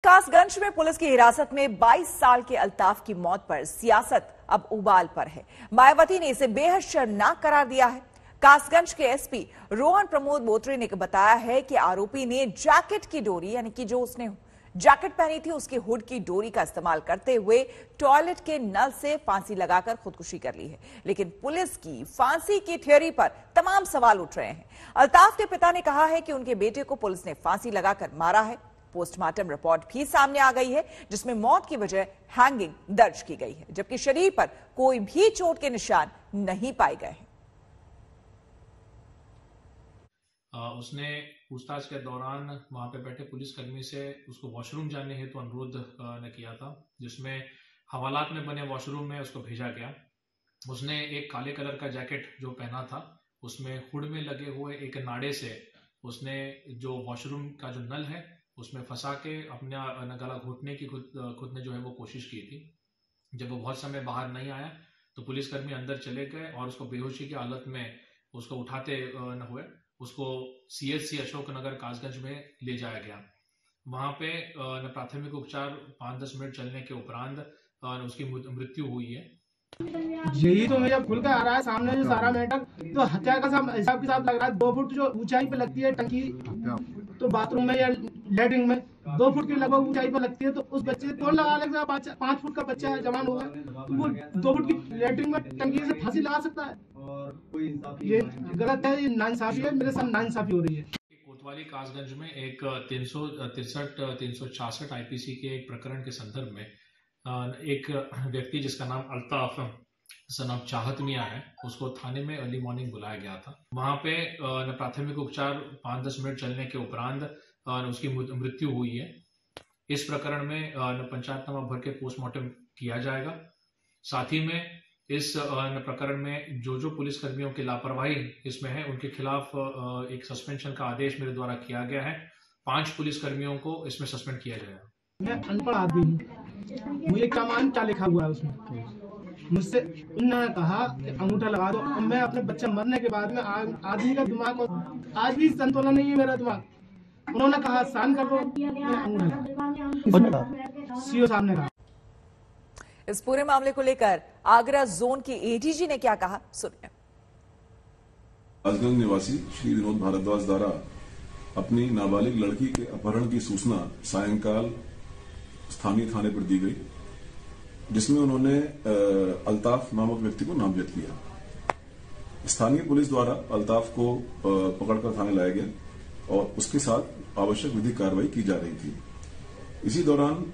कासगंज में पुलिस की हिरासत में 22 साल के अल्ताफ की मौत पर सियासत अब उबाल पर है। मायावती ने इसे बेहद शर्मनाक करार दिया है। कासगंज के एसपी रोहन प्रमोद बोत्रे ने बताया है कि आरोपी ने जैकेट की डोरी यानी कि जो उसने जैकेट पहनी थी उसके हुड की डोरी का इस्तेमाल करते हुए टॉयलेट के नल से फांसी लगाकर खुदकुशी कर ली है। लेकिन पुलिस की फांसी की थ्योरी पर तमाम सवाल उठ रहे हैं। अल्ताफ के पिता ने कहा है कि उनके बेटे को पुलिस ने फांसी लगाकर मारा है। पोस्टमार्टम रिपोर्ट भी सामने आ गई है जिसमें मौत की वजह हैंगिंग दर्ज की गई है, जबकि शरीर पर कोई भी चोट के निशान नहीं पाए गए हैं। उसने पूछताछ के दौरान वहां पे बैठे पुलिसकर्मी से उसको वॉशरूम जाने हेतु अनुरोध ने किया था, जिसमें हवालात में बने वॉशरूम में उसको भेजा गया। उसने एक काले कलर का जैकेट जो पहना था उसमें हुड में लगे हुए एक नाड़े से उसने जो वॉशरूम का जो नल है उसमें फंसा के अपना गला घोटने की खुद ने जो है वो कोशिश की थी। जब वो बहुत समय बाहर नहीं आया तो पुलिसकर्मी अंदर चले गए और उसको बेहोशी की हालत में उसको उठाते न हुए उसको सीएचसी अशोकनगर कासगंज में ले जाया गया। वहां पे प्राथमिक उपचार 5-10 मिनट चलने के उपरांत उसकी मृत्यु हुई है। यही तो मुझे खुल कर आ रहा है सामने जो सारा मैटर, तो हत्या का हिसाब किताब लग रहा है। 2 फुट जो ऊंचाई पे लगती है टंकी, तो बाथरूम में या लेटरिन में 2 फुट की लगभग ऊंचाई पे लगती है, तो उस बच्चे को लगा लेगा। 5 फुट का बच्चा है, जवान होगा, तो वो 2 फुट की लेटरिन में टंकी से फांसी लगा सकता है? ये गलत है, ये नाइंसाफी है, मेरे साथ नाइंसाफी हो रही है। कोतवाली कासगंज में एक 363-366 आईपीसी के एक प्रकरण के संदर्भ में एक व्यक्ति जिसका नाम अल्ताफ सन ऑफ चाहत मियां है, उसको थाने में अर्ली मॉर्निंग बुलाया गया था। वहां पे प्राथमिक उपचार 5-10 मिनट चलने के उपरांत उसकी मृत्यु हुई है। इस प्रकरण में पंचायतनामा भर के पोस्टमार्टम किया जाएगा। साथ ही में इस प्रकरण में जो पुलिसकर्मियों की लापरवाही इसमें है उनके खिलाफ एक सस्पेंशन का आदेश मेरे द्वारा किया गया है। 5 पुलिसकर्मियों को इसमें सस्पेंड किया जाएगा। मैं अनपढ़ आदमी हूँ, मुझे क्या मान क्या लिखा हुआ है उसमें? मुझसे उन्होंने कहा कि अंगूठा लगा दो। मैं अपने बच्चे मरने के बाद में आदमी का दिमाग आज भी संतुलन नहीं है मेरा दिमाग। उन्होंने कहा साइन कर दो, अंगूठा सीओ साहब ने कहा। इस पूरे मामले को लेकर आगरा जोन के एडीजी ने क्या कहा, सुनिए। कासगंज निवासी श्री विनोद भारद्वाज द्वारा अपनी नाबालिग लड़की के अपहरण की सूचना सायंकाल स्थानीय थाने पर दी गई, जिसमें उन्होंने अल्ताफ नामक व्यक्ति को नामजद किया। स्थानीय पुलिस द्वारा अल्ताफ को पकड़कर थाने लाया गया और उसके साथ आवश्यक विधिक कार्रवाई की जा रही थी। इसी दौरान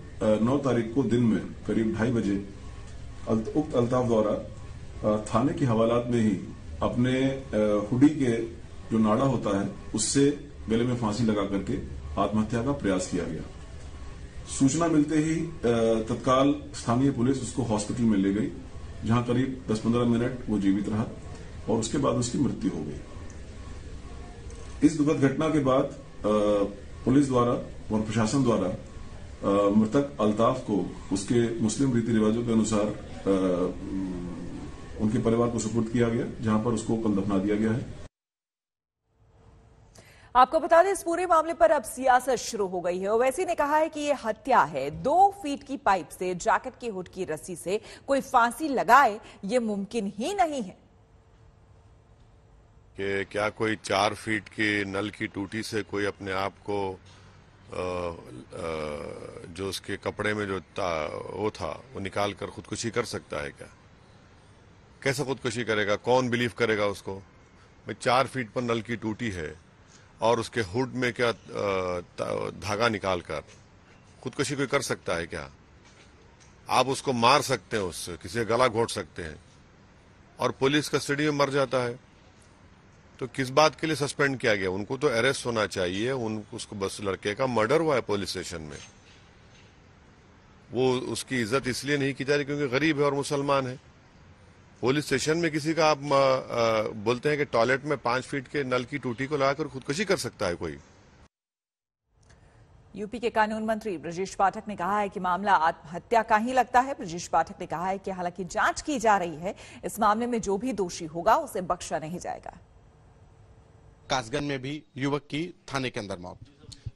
9 तारीख को दिन में करीब 2:30 बजे उक्त अल्ताफ द्वारा थाने की हवालात में ही अपने हुडी के जो नाड़ा होता है उससे गले में फांसी लगा करके आत्महत्या का प्रयास किया गया। सूचना मिलते ही तत्काल स्थानीय पुलिस उसको हॉस्पिटल में ले गई, जहां करीब 10-15 मिनट वो जीवित रहा और उसके बाद उसकी मृत्यु हो गई। इस दुखद घटना के बाद पुलिस द्वारा और प्रशासन द्वारा मृतक अल्ताफ को उसके मुस्लिम रीति रिवाजों के अनुसार उनके परिवार को सुपुर्द किया गया, जहां पर उसको कल दफना दिया गया है। आपको बता दें इस पूरे मामले पर अब सियासत शुरू हो गई है। ओवैसी ने कहा है कि यह हत्या है। 2 फीट की पाइप से जैकेट की हुड की रस्सी से कोई फांसी लगाए, ये मुमकिन ही नहीं है। कि क्या कोई 4 फीट की नल की टूटी से कोई अपने आप को जो उसके कपड़े में जो वो था वो निकाल कर खुदकुशी कर सकता है क्या? कैसे खुदकुशी करेगा? कौन बिलीव करेगा उसको? भाई 4 फीट पर नल की टूटी है और उसके हुड में क्या धागा निकाल कर खुदकुशी कोई कर सकता है क्या? आप उसको मार सकते हैं, उससे किसी का गला घोट सकते हैं और पुलिस कस्टडी में मर जाता है, तो किस बात के लिए सस्पेंड किया गया? उनको तो अरेस्ट होना चाहिए। उसको बस लड़के का मर्डर हुआ है पुलिस स्टेशन में, वो उसकी इज्जत इसलिए नहीं की जा रही क्योंकि गरीब है और मुसलमान है। पुलिस स्टेशन में किसी का आप बोलते हैं कि टॉयलेट में 5 फीट के नल की टूटी को लगाकर खुदकुशी कर सकता है कोई? यूपी के कानून मंत्री ब्रजेश पाठक ने कहा है कि मामला आत्महत्या का ही लगता है। ब्रजेश पाठक ने कहा है कि हालांकि जांच की जा रही है, इस मामले में जो भी दोषी होगा उसे बख्शा नहीं जाएगा। कासगंज में भी युवक की थाने के अंदर मौत।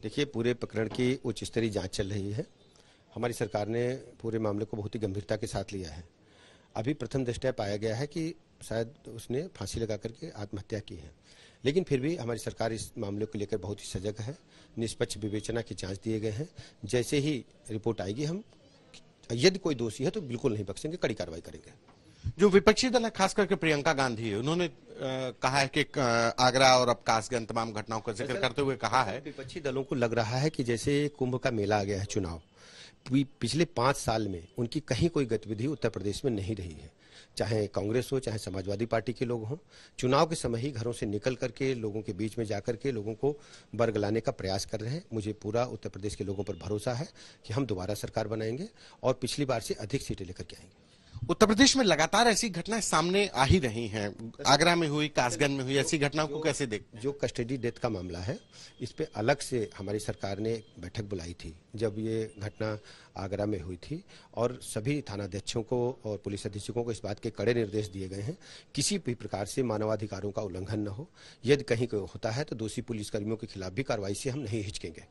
देखिए, पूरे प्रकरण की उच्च स्तरीय जांच चल रही है। हमारी सरकार ने पूरे मामले को बहुत ही गंभीरता के साथ लिया है। अभी प्रथम दृष्टया पाया गया है कि शायद उसने फांसी लगा करके आत्महत्या की है, लेकिन फिर भी हमारी सरकार इस मामले को लेकर बहुत ही सजग है। निष्पक्ष विवेचना की जांच दिए गए हैं। जैसे ही रिपोर्ट आएगी, हम यदि कोई दोषी है तो बिल्कुल नहीं बख्शेंगे, कड़ी कार्रवाई करेंगे। जो विपक्षी दल है, खास करके प्रियंका गांधी है, उन्होंने कहा है कि आगरा और अब कासगंज तमाम घटनाओं का जिक्र करते हुए कहा है, विपक्षी दलों को लग रहा है कि जैसे कुंभ का मेला आ गया है, चुनाव पिछले 5 साल में उनकी कहीं कोई गतिविधि उत्तर प्रदेश में नहीं रही है। चाहे कांग्रेस हो, चाहे समाजवादी पार्टी के लोग हों, चुनाव के समय ही घरों से निकल करके लोगों के बीच में जाकर के लोगों को बरगलाने का प्रयास कर रहे हैं। मुझे पूरा उत्तर प्रदेश के लोगों पर भरोसा है कि हम दोबारा सरकार बनाएंगे और पिछली बार से अधिक सीटें लेकर के आएंगे। उत्तर प्रदेश में लगातार ऐसी घटनाएं सामने आ ही रही हैं। आगरा में हुई, कासगंज में हुई, ऐसी घटनाओं को कैसे देखते? जो कस्टडी डेथ का मामला है, इस पे अलग से हमारी सरकार ने बैठक बुलाई थी जब ये घटना आगरा में हुई थी, और सभी थानाध्यक्षों को और पुलिस अधीक्षकों को इस बात के कड़े निर्देश दिए गए हैं किसी भी प्रकार से मानवाधिकारों का उल्लंघन न हो। यदि कहीं होता है तो दोषी पुलिसकर्मियों के खिलाफ भी कार्रवाई से हम नहीं हिचकेंगे।